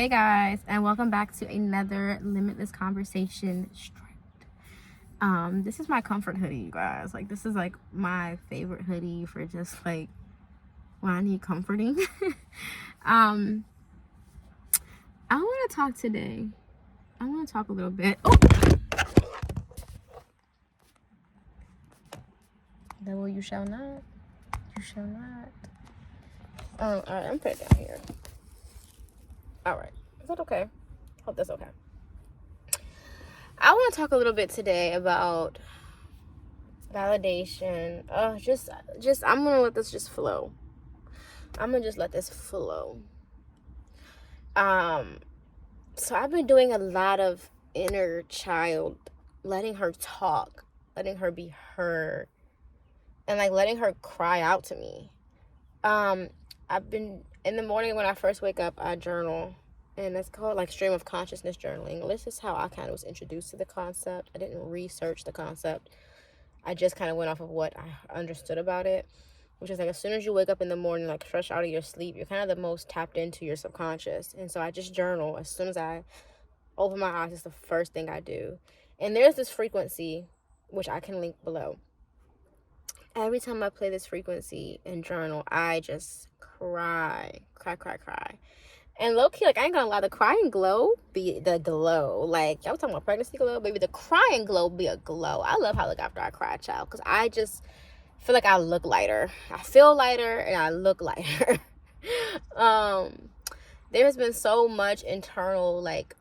Hey guys, and welcome back to another Limitless Conversation STRIPPED. This is my comfort hoodie, you guys. Like, this is like my favorite hoodie for just like when I need comforting. I want to talk today. I want to talk a little bit. Oh, devil, you shall not. You shall not. All right, I'm putting it down here. All right, is that okay? Hope that's okay. I want to talk a little bit today about validation. I'm gonna let this just flow. I'm gonna just let this flow. So I've been doing a lot of inner child, letting her talk, letting her be heard, and like letting her cry out to me. I've been in the morning when I first wake up, I journal, and it's called like stream of consciousness journaling. This is how I kind of was introduced to the concept. I didn't research the concept. I just kind of went off of what I understood about it, which is like as soon as you wake up in the morning, like fresh out of your sleep, you're kind of the most tapped into your subconscious. And so I just journal. As soon as I open my eyes, it's the first thing I do. And there's this frequency, which I can link below. Every time I play this frequency and journal, I just cry. And low-key, like, I ain't gonna lie, the crying glow be the glow. Like, y'all talking about pregnancy glow? Baby, the crying glow be a glow. I love how I look after I cry, child, because I just feel like I look lighter. I feel lighter, and I look lighter. There has been so much internal, like,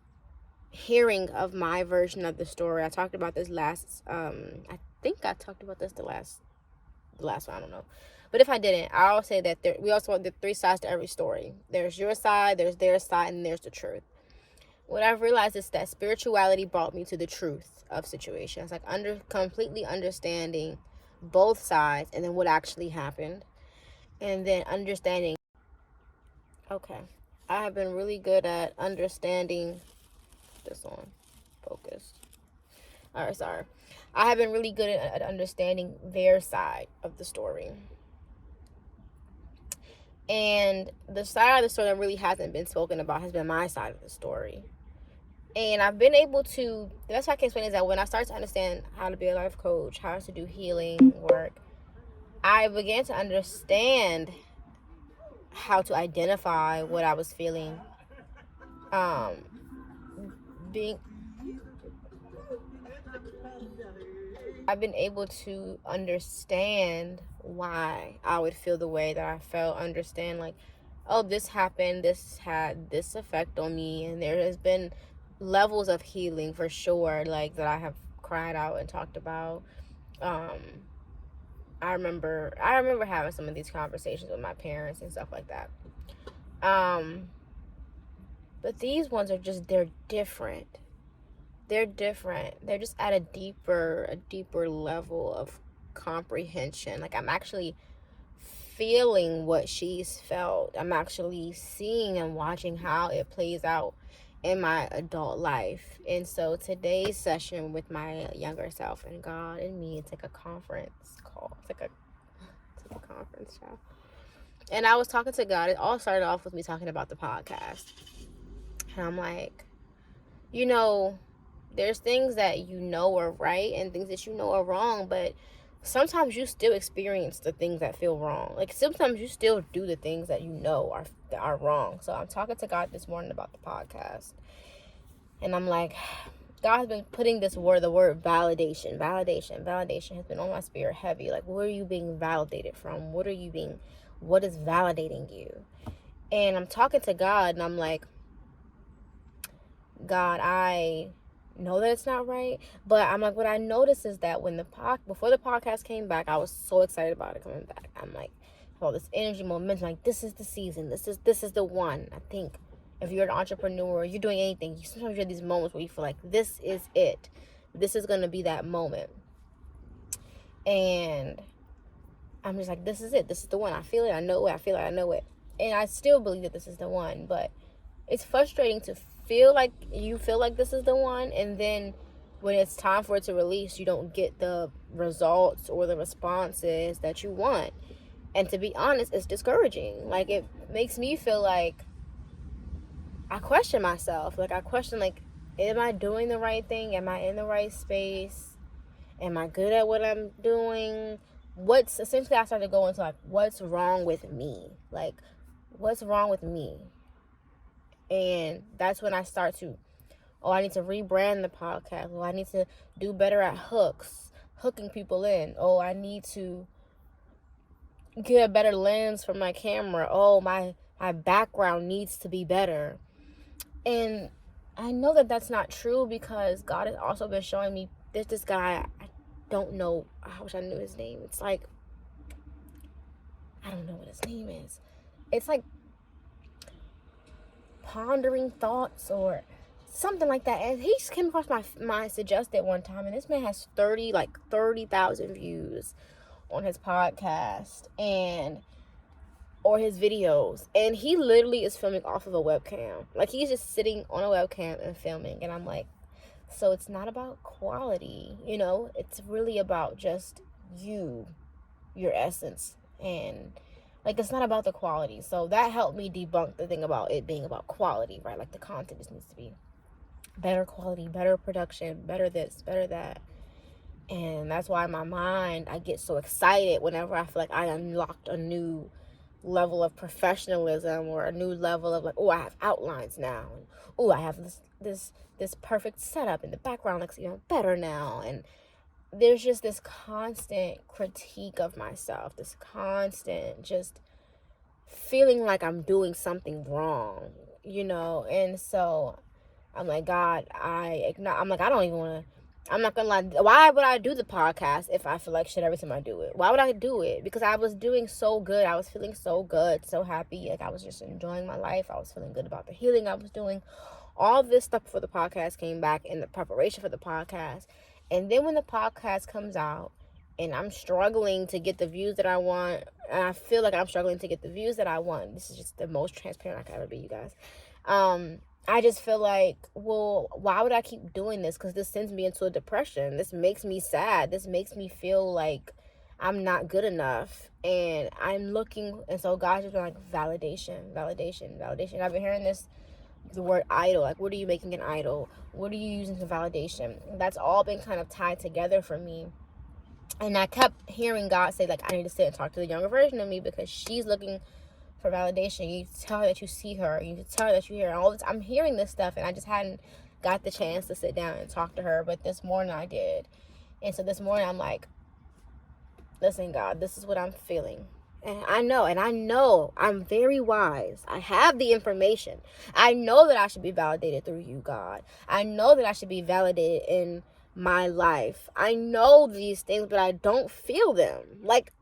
hearing of my version of the story. I talked about this last, I think I talked about this the last one, I don't know. But if I didn't, I'll say that we also have the three sides to every story. There's your side, there's their side, and there's the truth. What I've realized is that spirituality brought me to the truth of situations, like completely understanding both sides and then what actually happened, and then understanding. Okay, I have been really good at understanding. This on focus. All right, sorry. I have been really good at understanding their side of the story. And the side of the story that really hasn't been spoken about has been my side of the story. And I've been able to, the best I can explain is that when I started to understand how to be a life coach, how to do healing work, I began to understand how to identify what I was feeling. I've been able to understand why I would feel the way that I felt, understand like, oh, this happened, this had this effect on me, and there has been levels of healing for sure, like that I have cried out and talked about. I remember having some of these conversations with my parents and stuff like that. But these ones are just, they're different. They're just at a deeper level of comprehension. Like, I'm actually feeling what she's felt. I'm actually seeing and watching how it plays out in my adult life. And so today's session with my younger self and God and me, it's like a conference call. It's like a conference call. And I was talking to God. It all started off with me talking about the podcast. And I'm like, there's things that you know are right and things that you know are wrong, but sometimes you still experience the things that feel wrong. Like, sometimes you still do the things that you know are wrong. So I'm talking to God this morning about the podcast. And I'm like, God has been putting the word validation has been on my spirit heavy. Like, where are you being validated from? What is validating you? And I'm talking to God, and I'm like, God, I know that it's not right, but I'm like, what I noticed is that before the podcast came back, I was so excited about it coming back. I'm like, all this energy, momentum, like, this is the season, this is the one. I think if you're an entrepreneur, you're doing anything, sometimes you have these moments where you feel like this is it, this is gonna be that moment. And I'm just like, this is it, this is the one. I feel it, I know it, I feel it, I know it. And I still believe that this is the one, but it's frustrating to feel like this is the one, and then when it's time for it to release, you don't get the results or the responses that you want. And to be honest, it's discouraging. Like, it makes me feel like I question myself. Like, I question, like, am I doing the right thing? Am I in the right space? Am I good at what I'm doing? Essentially, I started going to, like, what's wrong with me? Like, what's wrong with me? And that's when I start to, I need to rebrand the podcast. I need to do better at hooking people in. I need to get a better lens for my camera. My background needs to be better. And I know that that's not true, because God has also been showing me, there's this guy, I don't know, I wish I knew his name. It's like, I don't know what his name is. It's like Pondering Thoughts or something like that. And he came across my suggested one time, and this man has 30,000 views on his podcast or his videos, and he literally is filming off of a webcam. Like, he's just sitting on a webcam and filming, and I'm like, so it's not about quality, it's really about just your essence, and like, it's not about the quality. So that helped me debunk the thing about it being about quality, right? Like, the content just needs to be better quality, better production, better this, better that. And that's why in my mind, I get so excited whenever I feel like I unlocked a new level of professionalism, or a new level of, like, I have outlines now, and I have this perfect setup in the background looks better now. And there's just this constant critique of myself, this constant just feeling like I'm doing something wrong, and so I'm like, God, I'm like, I don't even want to, I'm not gonna lie, why would I do the podcast if I feel like shit every time I do it? Why would I do it? Because I was doing so good. I was feeling so good, so happy. Like, I was just enjoying my life. I was feeling good about the healing I was doing. All this stuff before the podcast came back, in the preparation for the podcast. And then when the podcast comes out, and I'm struggling to get the views that I want, and I feel like I'm struggling to get the views that I want. This is just the most transparent I can ever be, you guys. I just feel like, well, why would I keep doing this? Because this sends me into a depression. This makes me sad. This makes me feel like I'm not good enough. And I'm looking, and so God's just been like, validation. I've been hearing the word idol. Like, what are you making an idol? What are you using for validation? That's all been kind of tied together for me. And I kept hearing God say, like, I need to sit and talk to the younger version of me, because she's looking for validation. You tell her that you see her. You tell her that you hear her. All this, I'm hearing this stuff, and I just hadn't got the chance to sit down and talk to her. But this morning I did. And so this morning I'm like, listen, God, this is what I'm feeling. And I know I'm very wise. I have the information. I know that I should be validated through you, God. I know that I should be validated in my life. I know these things, but I don't feel them. Like,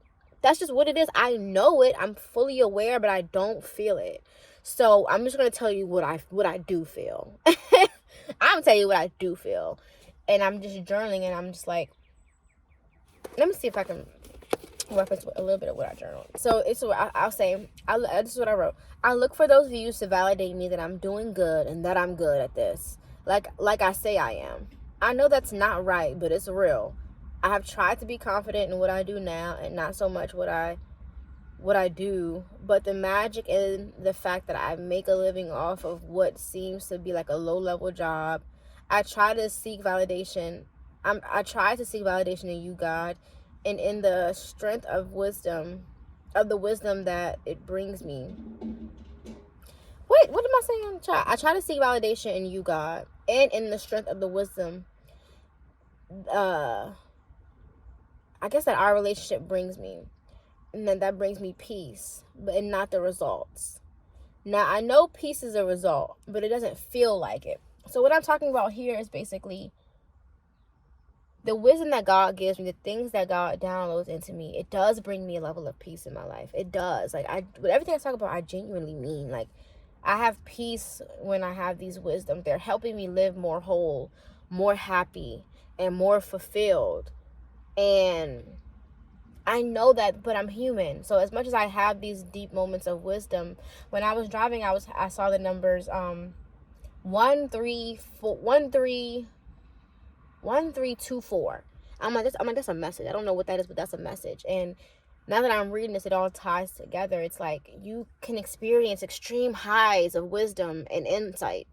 that's just what it is. I know it. I'm fully aware, but I don't feel it. So I'm just gonna tell you what I do feel. I'm gonna tell you what I do feel, and I'm just journaling, and I'm just like, let me see if I can reference a little bit of what I journaled. So I'll say, this is what I wrote. I look for those views to validate me that I'm doing good and that I'm good at this. Like I say I am. I know that's not right, but it's real. I have tried to be confident in what I do now, and not so much what I do, but the magic in the fact that I make a living off of what seems to be like a low-level job. I try to seek validation. I try to seek validation in you, God, and in the strength of the wisdom that it brings me. Wait, what am I saying? I try to seek validation in you, God, and in the strength of the wisdom I guess that our relationship brings me, and then that brings me peace, but not the results. Now, I know peace is a result, but it doesn't feel like it. So what I'm talking about here is basically the wisdom that God gives me, the things that God downloads into me. It does bring me a level of peace in my life. It does. Like, with everything I talk about, I genuinely mean. Like, I have peace when I have these wisdoms. They're helping me live more whole, more happy, and more fulfilled. And I know that, but I'm human. So as much as I have these deep moments of wisdom, when I was driving, I saw the numbers 1324. I'm like, that's a message. I don't know what that is, but that's a message. And Now that I'm reading this, it all ties together. It's like you can experience extreme highs of wisdom and insight.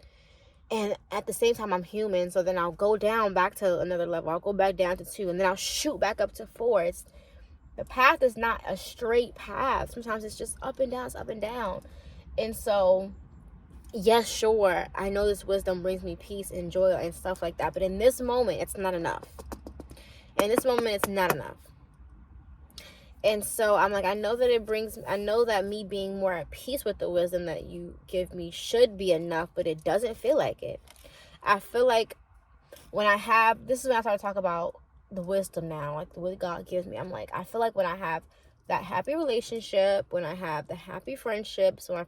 And at the same time, I'm human. So then I'll go down back to another level. I'll go back down to 2. And then I'll shoot back up to 4. The path is not a straight path. Sometimes it's just up and down. It's up and down. And so, yes, sure, I know this wisdom brings me peace and joy and stuff like that. But in this moment, it's not enough. In this moment, it's not enough. And so I'm like, I know that me being more at peace with the wisdom that you give me should be enough, but it doesn't feel like it. I feel like this is when I start to talk about the wisdom now, like the way God gives me. I'm like, I feel like when I have that happy relationship, when I have the happy friendships, when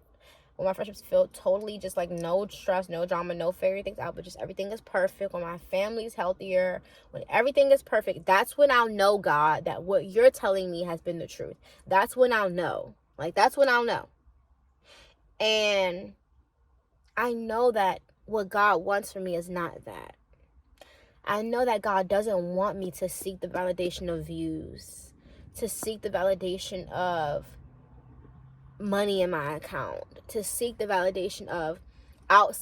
my friendships feel totally just like no stress, no drama, no fairy things out, but just everything is perfect, when my family's healthier, when everything is perfect, that's when I'll know, God, that what you're telling me has been the truth. That's when I'll know. Like, that's when I'll know. And I know that what God wants for me is not that. I know that God doesn't want me to seek the validation of views, to seek the validation of money in my account, to seek the validation of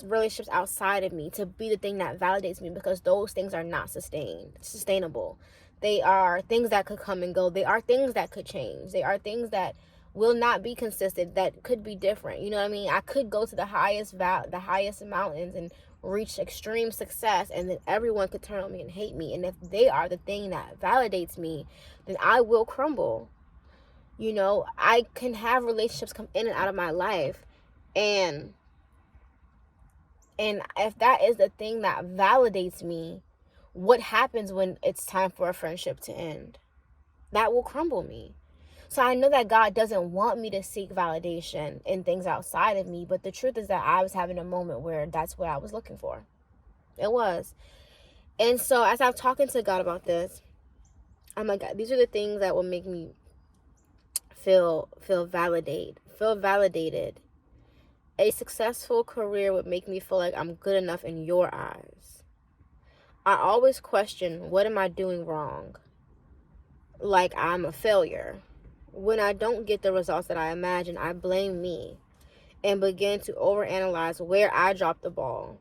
relationships outside of me, to be the thing that validates me, because those things are not sustainable. They are things that could come and go. They are things that could change. They are things that will not be consistent, that could be different. You know what I mean? I could go to the highest mountains and reach extreme success, and then everyone could turn on me and hate me. And if they are the thing that validates me, then I will crumble. You know, I can have relationships come in and out of my life, and if that is the thing that validates me, what happens when it's time for a friendship to end? That will crumble me. So I know that God doesn't want me to seek validation in things outside of me, but the truth is that I was having a moment where that's what I was looking for. It was. And so as I'm talking to God about this, I'm like, God, these are the things that will make me feel validated. A successful career would make me feel like I'm good enough in your eyes. I always question, what am I doing wrong? Like I'm a failure. When I don't get the results that I imagine, I blame me and begin to overanalyze where I dropped the ball.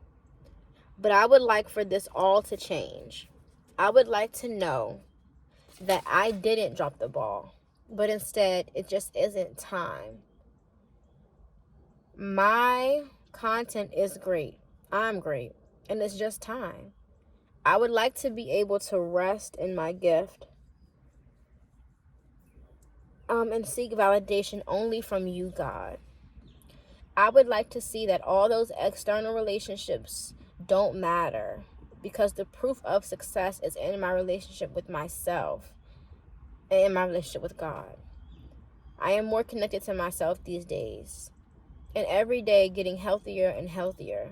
But I would like for this all to change. I would like to know that I didn't drop the ball, but instead it just isn't time. My content is great. I'm great. And it's just time. I would like to be able to rest in my gift and seek validation only from you, God. I would like to see that all those external relationships don't matter, because the proof of success is in my relationship with myself and in my relationship with God. I am more connected to myself these days, and every day getting healthier and healthier.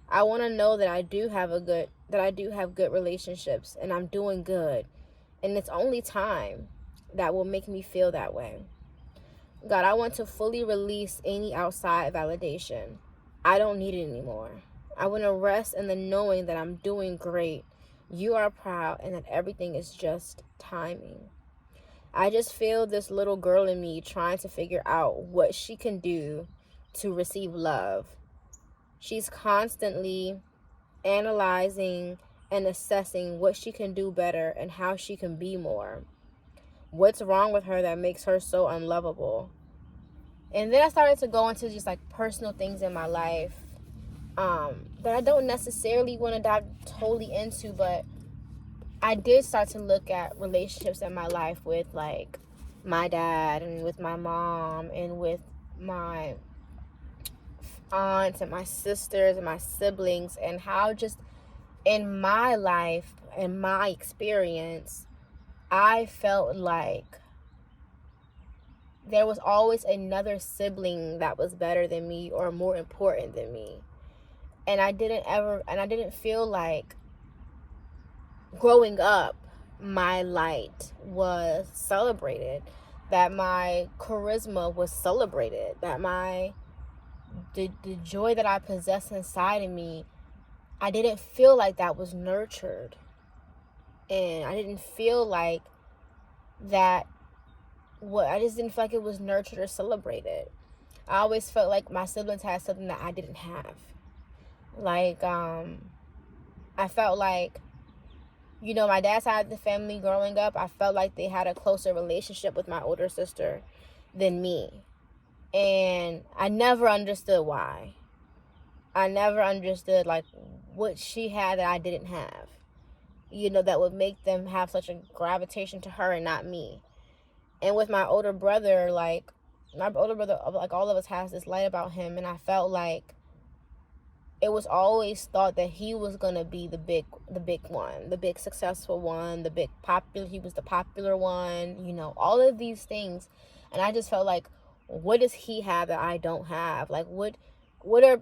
I want to know that I do have good relationships, and I'm doing good, and it's only time that will make me feel that way. God, I want to fully release any outside validation. I don't need it anymore. I want to rest in the knowing that I'm doing great, you are proud, and that everything is just timing. I just feel this little girl in me trying to figure out what she can do to receive love. She's constantly analyzing and assessing what she can do better and how she can be more. What's wrong with her that makes her so unlovable? And then I started to go into just like personal things in my life that I don't necessarily want to dive totally into, but I did start to look at relationships in my life with like my dad and with my mom and with my aunts and my sisters and my siblings, and how just in my life and my experience, I felt like there was always another sibling that was better than me or more important than me. And I didn't feel like growing up my light was celebrated, that my charisma was celebrated, that the joy that I possessed inside of me, I didn't feel like that was nurtured. And I didn't feel like that I just didn't feel like it was nurtured or celebrated. I always felt like my siblings had something that I didn't have. Like, I felt like, my dad's side of the family growing up, I felt like they had a closer relationship with my older sister than me. And I never understood why. I never understood, like, what she had that I didn't have. That would make them have such a gravitation to her and not me. And with my older brother, like, all of us has this light about him. And I felt like it was always thought that he was going to be the big one, the big successful one, he was the popular one, all of these things. And I just felt like, what does he have that I don't have? Like, what are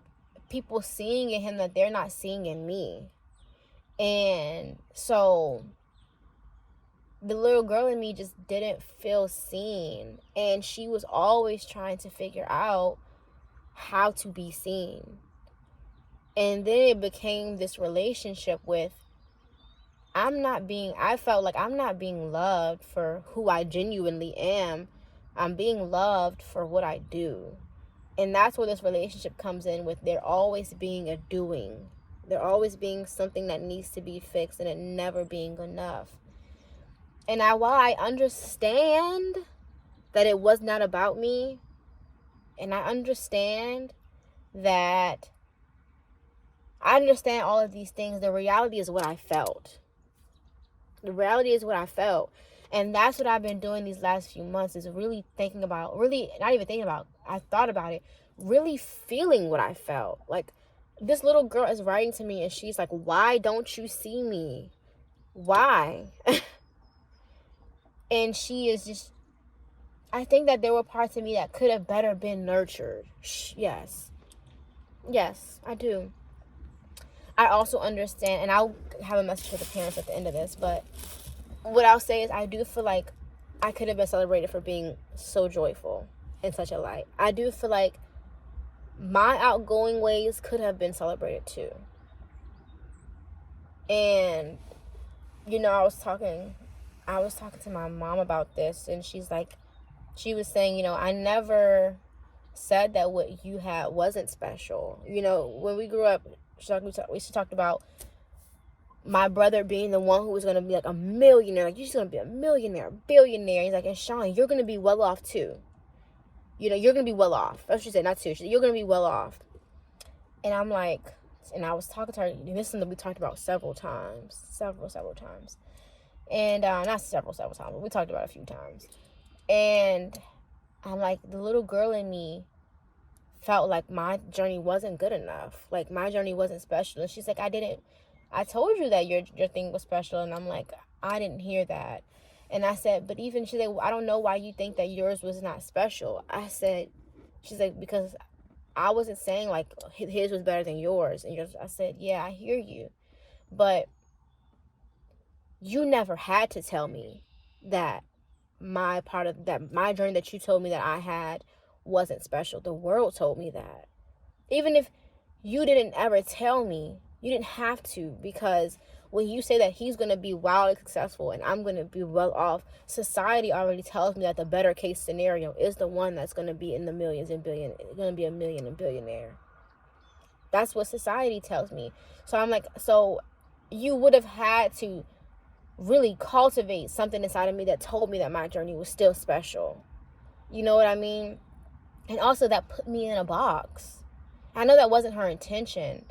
people seeing in him that they're not seeing in me? And so the little girl in me just didn't feel seen. And she was always trying to figure out how to be seen. And then it became this relationship with, I felt like I'm not being loved for who I genuinely am. I'm being loved for what I do. And that's where this relationship comes in, with there always being a doing. There always being something that needs to be fixed and it never being enough. And while I understand that it was not about me, and I understand all of these things, the reality is what I felt. And that's what I've been doing these last few months, is really not even thinking about, I thought about it, really feeling what I felt. Like, this little girl is writing to me and she's like, why don't you see me? Why? And she is just, I think that there were parts of me that could have better been nurtured. Yes, I do. I also understand, and I'll have a message for the parents at the end of this, but what I'll say is I do feel like I could have been celebrated for being so joyful and such a light. I do feel like my outgoing ways could have been celebrated too. And, I was talking to my mom about this, and she was saying, I never said that what you had wasn't special. When we grew up, we talked about my brother being the one who was going to be like a millionaire. Like, you're just going to be a millionaire, billionaire. He's like, and Sean, you're going to be well off too. You're going to be well off. That's what she said, not too. She said, you're going to be well off. And I'm like, and I was talking to her, this is something we talked about several times. And not several times, but we talked about it a few times. And I'm like, the little girl in me felt like my journey wasn't good enough. Like, my journey wasn't special. And she's like, I told you that your thing was special. And I'm like, I didn't hear that. And I said, but even, she's like, well, I don't know why you think that yours was not special. She's like, because I wasn't saying like his was better than yours. And I said, yeah, I hear you. But you never had to tell me that my journey that you told me that I had wasn't special. The world told me that. Even if you didn't ever tell me, you didn't have to, because when you say that he's going to be wildly successful and I'm going to be well off, society already tells me that the better case scenario is the one that's going to be in the millions and billion, going to be a million and billionaire. That's what society tells me. So I'm like, so you would have had to really cultivate something inside of me that told me that my journey was still special. You know what I mean? And also that put me in a box. I know that wasn't her intention,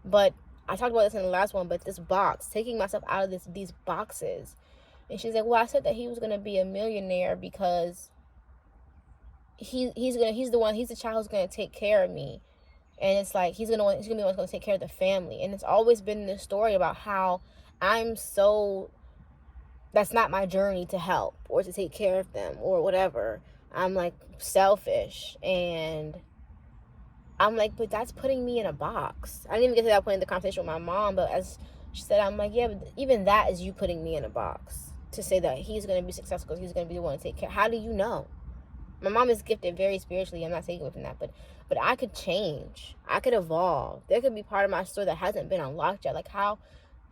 but I talked about this in the last one, but this box, taking myself out of these boxes. And she's like, well, I said that he was going to be a millionaire because he's the child who's going to take care of me. And it's like, he's going to be the one who's going to take care of the family. And it's always been this story about how that's not my journey to help or to take care of them or whatever. I'm like selfish, and I'm like, but that's putting me in a box. I didn't even get to that point in the conversation with my mom, but as she said, I'm like, yeah, but even that is you putting me in a box to say that he's going to be successful because he's going to be the one to take care. How do you know? My mom is gifted very spiritually. I'm not taking away from that, but I could change. I could evolve. There could be part of my story that hasn't been unlocked yet. Like, how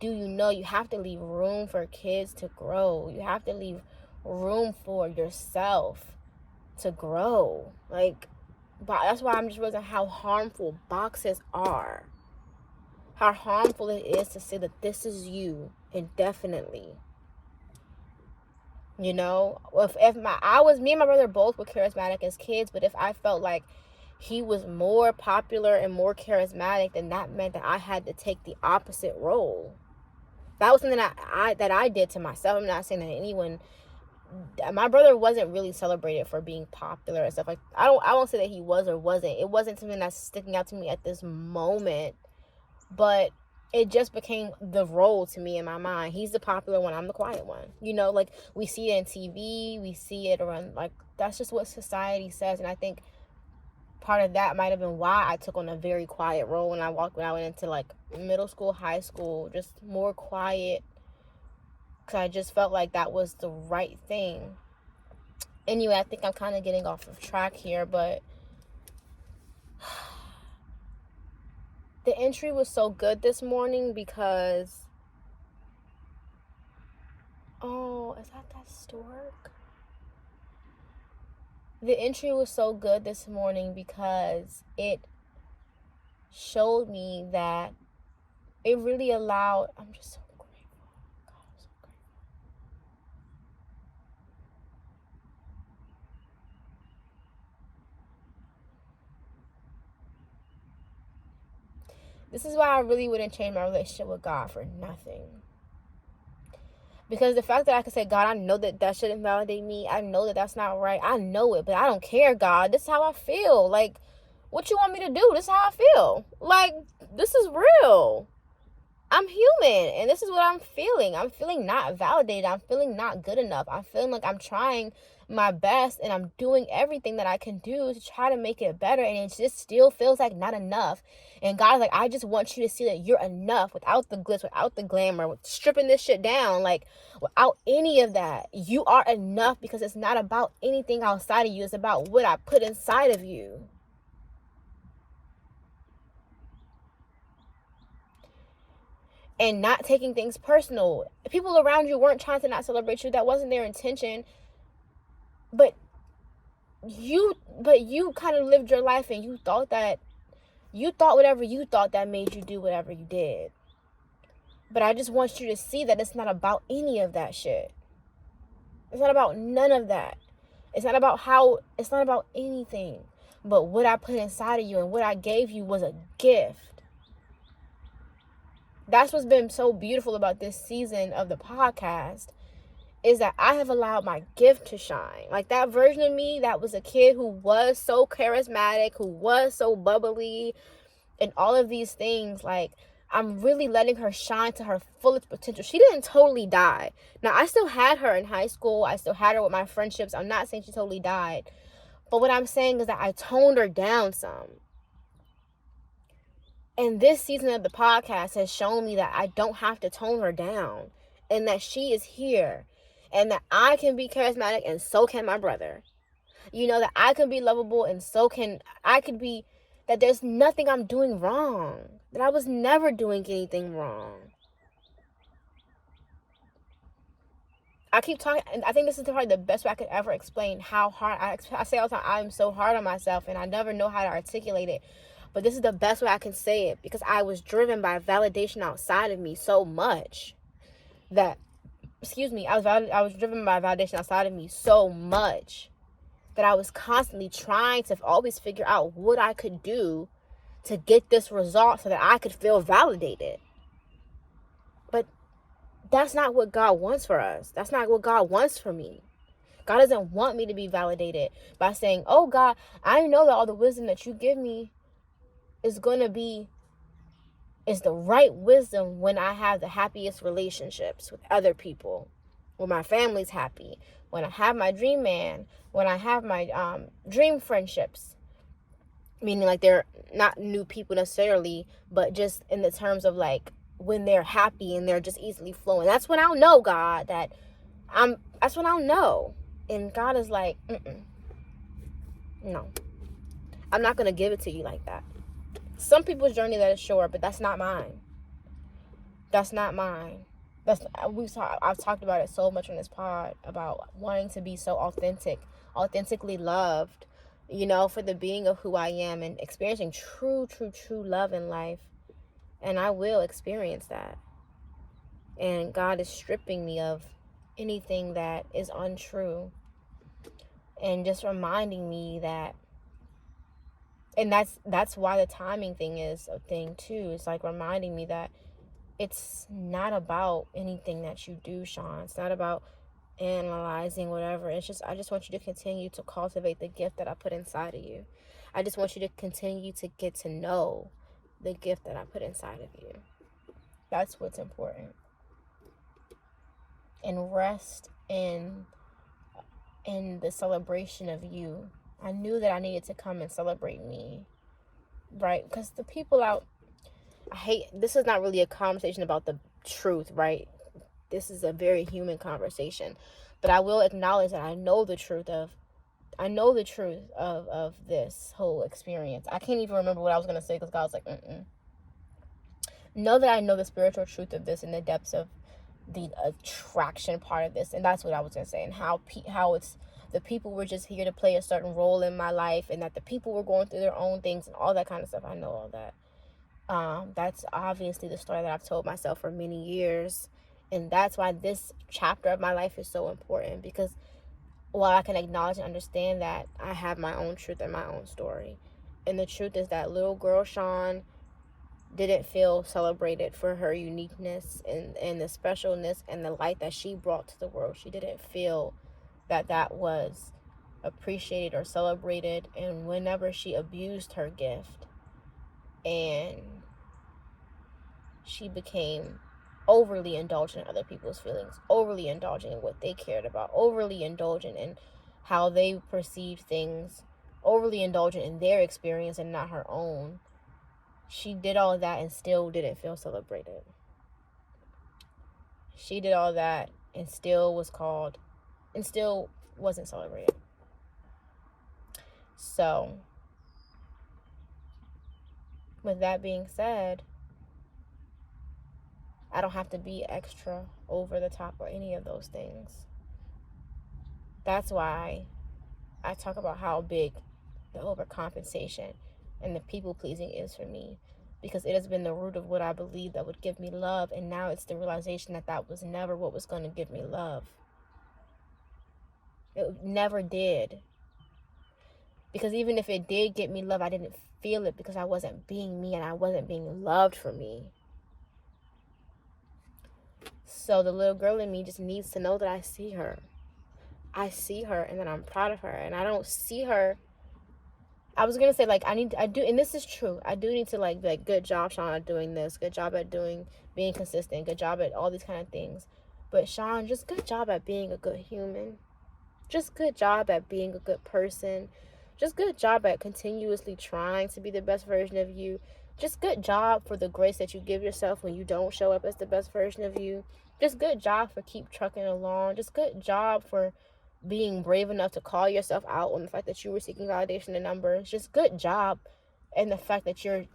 do you know? You have to leave room for kids to grow. You have to leave room for yourself to grow. Like, but that's why I'm just realizing how harmful boxes are. How harmful it is to say that this is you indefinitely. You know, if me and my brother both were charismatic as kids, but if I felt like he was more popular and more charismatic, then that meant that I had to take the opposite role. That was something that I did to myself. I'm not saying that anyone. My brother wasn't really celebrated for being popular and stuff. Like, I won't say that he was or wasn't. It wasn't something that's sticking out to me at this moment, but it just became the role to me in my mind. He's the popular one, I'm the quiet one. You know, like, we see it in TV, we see it around, like, that's just what society says. And I think part of that might have been why I took on a very quiet role when I went into, like, middle school, high school, just more quiet, because I just felt like that was the right thing. Anyway, I think I'm kind of getting off of track here, but the entry was so good this morning because, oh, is that stork? The entry was so good this morning because it showed me that it really allowed, I'm just so grateful. God, I'm so grateful. This is why I really wouldn't change my relationship with God for nothing. Because the fact that I can say, God, I know that shouldn't validate me. I know that that's not right. I know it, but I don't care, God. This is how I feel. Like, what you want me to do? This is how I feel. Like, this is real. I'm human, and this is what I'm feeling. I'm feeling not validated. I'm feeling not good enough. I'm feeling like I'm trying my best, and I'm doing everything that I can do to try to make it better, and it just still feels like not enough. And God's like, I just want you to see that you're enough without the glitz, without the glamour, with stripping this shit down, like, without any of that. You are enough because it's not about anything outside of you. It's about what I put inside of you. And not taking things personal. People around you weren't trying to not celebrate you. That wasn't their intention. But you kind of lived your life, and you thought whatever you thought that made you do whatever you did. But I just want you to see that it's not about any of that shit. It's not about none of that. It's not about anything. But what I put inside of you and what I gave you was a gift. That's what's been so beautiful about this season of the podcast, is that I have allowed my gift to shine. Like, that version of me that was a kid who was so charismatic, who was so bubbly, and all of these things, like, I'm really letting her shine to her fullest potential. She didn't totally die. Now, I still had her in high school. I still had her with my friendships. I'm not saying she totally died. But what I'm saying is that I toned her down some. And this season of the podcast has shown me that I don't have to tone her down, and that she is here, and that I can be charismatic, and so can my brother. You know, that I can be lovable, and so can I could be, that there's nothing I'm doing wrong, that I was never doing anything wrong. I keep talking, and I think this is probably the best way I could ever explain how hard, I say all the time, I'm so hard on myself, and I never know how to articulate it. But this is the best way I can say it, because I was driven by validation outside of me so much that, I was driven by validation outside of me so much that I was constantly trying to always figure out what I could do to get this result so that I could feel validated. But that's not what God wants for us. That's not what God wants for me. God doesn't want me to be validated by saying, oh God, I know that all the wisdom that you give me is the right wisdom when I have the happiest relationships with other people, when my family's happy, when I have my dream man, when I have my dream friendships, meaning like they're not new people necessarily, but just in the terms of like when they're happy and they're just easily flowing. That's when I'll know, God, that's when I'll know. And God is like, no, I'm not going to give it to you like that. Some people's journey, that is sure, but that's not mine. That's not mine. I've talked about it so much on this pod about wanting to be so authentically loved, for the being of who I am and experiencing true, true, true love in life. And I will experience that. And God is stripping me of anything that is untrue and just reminding me that, and that's why the timing thing is a thing too. It's like reminding me that it's not about anything that you do, Sean. It's not about analyzing whatever. It's just, I just want you to continue to cultivate the gift that I put inside of you. I just want you to continue to get to know the gift that I put inside of you. That's what's important. And rest in the celebration of you. I knew that I needed to come and celebrate me, right? Because the people out, this is not really a conversation about the truth, right? This is a very human conversation. But I will acknowledge that I know the truth of this whole experience. I can't even remember what I was going to say because God was like, Know that I know the spiritual truth of this in the depths of the attraction part of this. And that's what I was going to say. And how it's the people were just here to play a certain role in my life, and that the people were going through their own things and all that kind of stuff. I know all that. That's obviously the story that I've told myself for many years. And that's why this chapter of my life is so important, because while I can acknowledge and understand that, I have my own truth and my own story. And the truth is that little girl Sean didn't feel celebrated for her uniqueness and the specialness and the light that she brought to the world. She didn't feel that was appreciated or celebrated. And whenever she abused her gift and she became overly indulgent in other people's feelings, overly indulgent in what they cared about, overly indulgent in how they perceived things, overly indulgent in their experience and not her own, she did all of that and still didn't feel celebrated. She did all that and still wasn't celebrated. So, with that being said, I don't have to be extra over the top or any of those things. That's why I talk about how big the overcompensation and the people pleasing is for me, because it has been the root of what I believe that would give me love. And now it's the realization that was never what was going to give me love. It never did. Because even if it did get me love, I didn't feel it because I wasn't being me and I wasn't being loved for me. So the little girl in me just needs to know that I see her. I see her and that I'm proud of her. And I don't see her. I was going to say, like, I do, and this is true. I do need to, like, be like, good job, Sean, at doing this. Good job at being consistent. Good job at all these kind of things. But, Sean, just good job at being a good human. Just good job at being a good person. Just good job at continuously trying to be the best version of you. Just good job for the grace that you give yourself when you don't show up as the best version of you. Just good job for keep trucking along. Just good job for being brave enough to call yourself out on the fact that you were seeking validation in numbers. Just good job. And the fact that you're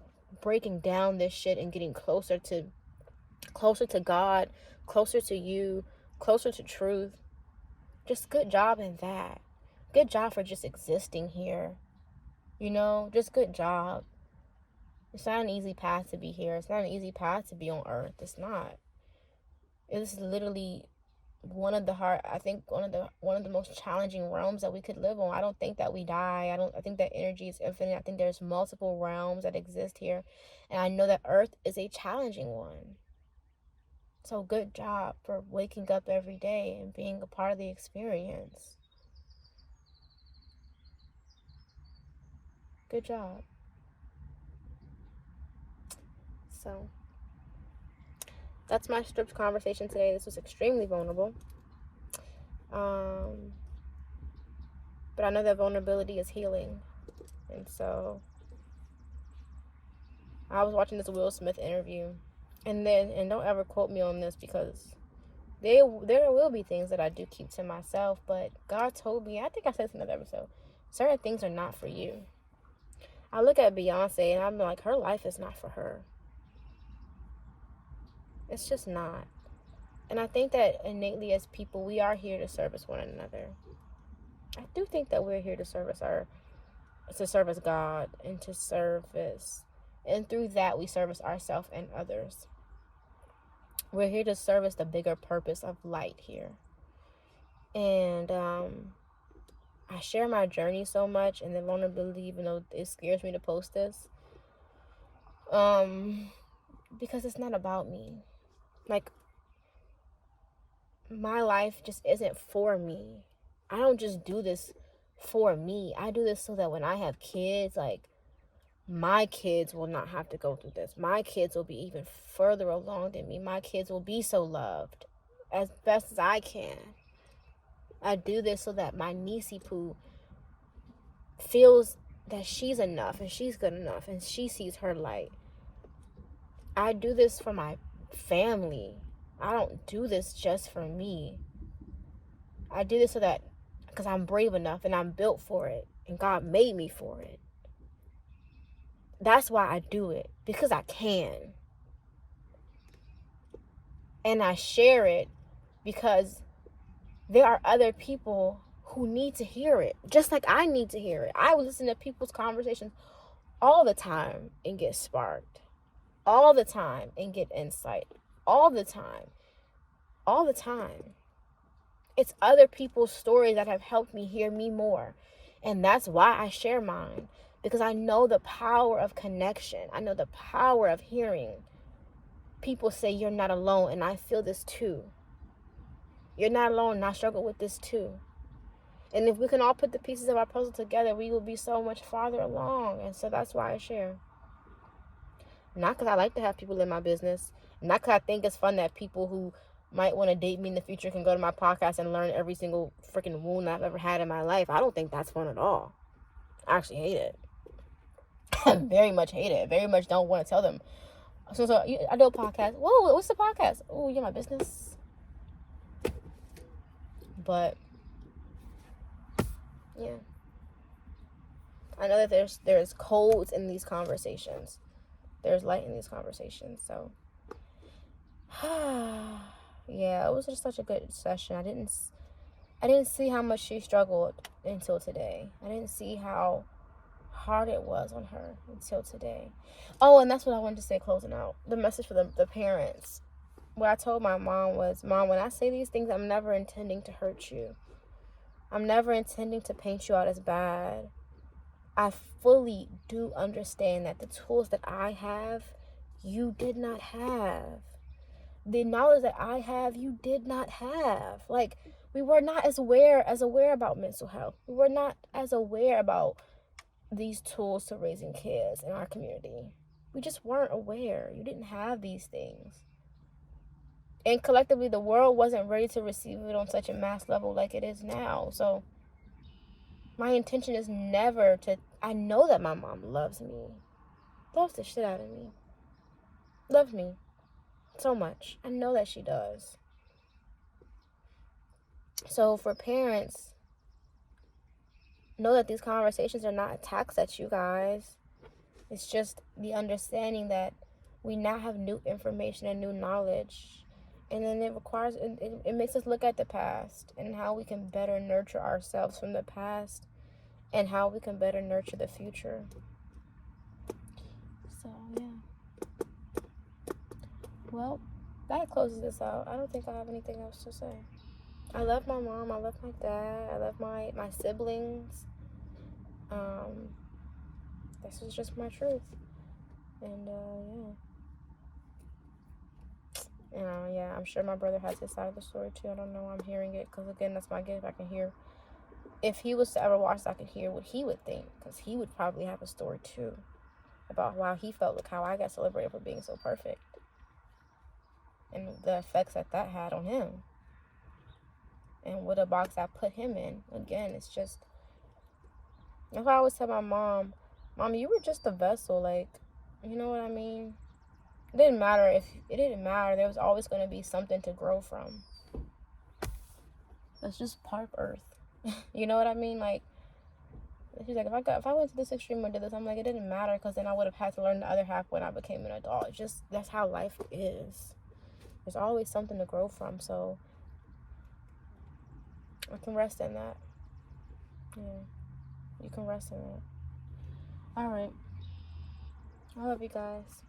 breaking down this shit and getting closer to God, closer to you, closer to truth. Just good job in that. Good job for just existing here. Just good job. It's not an easy path to be here. It's not an easy path to be on earth. It's not. It's literally one of the most challenging realms that we could live on. I don't think that we die. I think that energy is infinite. I think there's multiple realms that exist here. And I know that earth is a challenging one. So good job for waking up every day and being a part of the experience. Good job. So that's my stripped conversation today. This was extremely vulnerable. But I know that vulnerability is healing. And so I was watching this Will Smith interview. And don't ever quote me on this, because there will be things that I do keep to myself. But God told me, I think I said this in another episode, certain things are not for you. I look at Beyonce and I'm like, her life is not for her. It's just not. And I think that innately as people, we are here to service one another. I do think that we're here to service God and to service. And through that, we service ourselves and others. We're here to service the bigger purpose of light here. And I share my journey so much and the vulnerability, even though it scares me to post this. Because it's not about me. Like, my life just isn't for me. I don't just do this for me. I do this so that when I have kids, like, my kids will not have to go through this. My kids will be even further along than me. My kids will be so loved as best as I can. I do this so that my niecey poo feels that she's enough and she's good enough and she sees her light. I do this for my family. I don't do this just for me. I do this so that because I'm brave enough and I'm built for it and God made me for it. That's why I do it, because I can. And I share it because there are other people who need to hear it, just like I need to hear it. I would listen to people's conversations all the time and get sparked, all the time and get insight, all the time. It's other people's stories that have helped me hear me more. And that's why I share mine, because I know the power of connection. I know the power of hearing people say you're not alone, and I feel this too. You're not alone, and I struggle with this too. And if we can all put the pieces of our puzzle together, we will be so much farther along. And so that's why I share. Not because I like to have people in my business. Not because I think it's fun that people who might want to date me in the future can go to my podcast and learn every single freaking wound I've ever had in my life. I don't think that's fun at all. I actually hate it. I very much hate it. Very much don't want to tell them. So I do a podcast. Whoa, what's the podcast? Oh, you're my business. But yeah, I know that there's codes in these conversations. There's light in these conversations. So yeah, it was just such a good session. I didn't see how much she struggled until today. I didn't see how hard it was on her until today. Oh, and that's what I wanted to say closing out. The message for the parents. What I told my mom was, Mom, when I say these things, I'm never intending to hurt you. I'm never intending to paint you out as bad. I fully do understand that the tools that I have, you did not have. The knowledge that I have, you did not have. Like, we were not as aware about mental health. We were not as aware about these tools to raising kids in our community. We just weren't aware. You didn't have these things. And collectively, the world wasn't ready to receive it on such a mass level like it is now. So my intention is never to... I know that my mom loves me. Loves the shit out of me. Loves me so much. I know that she does. So for parents, know that these conversations are not attacks at you guys. It's just the understanding that we now have new information and new knowledge. And then it makes us look at the past and how we can better nurture ourselves from the past and how we can better nurture the future. So, yeah. Well, that closes this out. I don't think I have anything else to say. I love my mom. I love my dad. I love my siblings. This is just my truth. And, yeah, I'm sure my brother has his side of the story too. I don't know. I'm hearing it because, again, that's my gift. I can hear. If he was to ever watch this, I can hear what he would think, because he would probably have a story too about how he felt, like how I got celebrated for being so perfect and the effects that had on him and what a box I put him in. Again, it's just, that's why I always tell my mom, you were just a vessel. Like, you know what I mean? It didn't matter. There was always going to be something to grow from. That's just part of Earth. You know what I mean? Like, she's like, if I went to this extreme or did this, I'm like, it didn't matter, because then I would have had to learn the other half when I became an adult. It's just, that's how life is. There's always something to grow from, so I can rest in that. Yeah, you can rest in that. All right. I love you guys.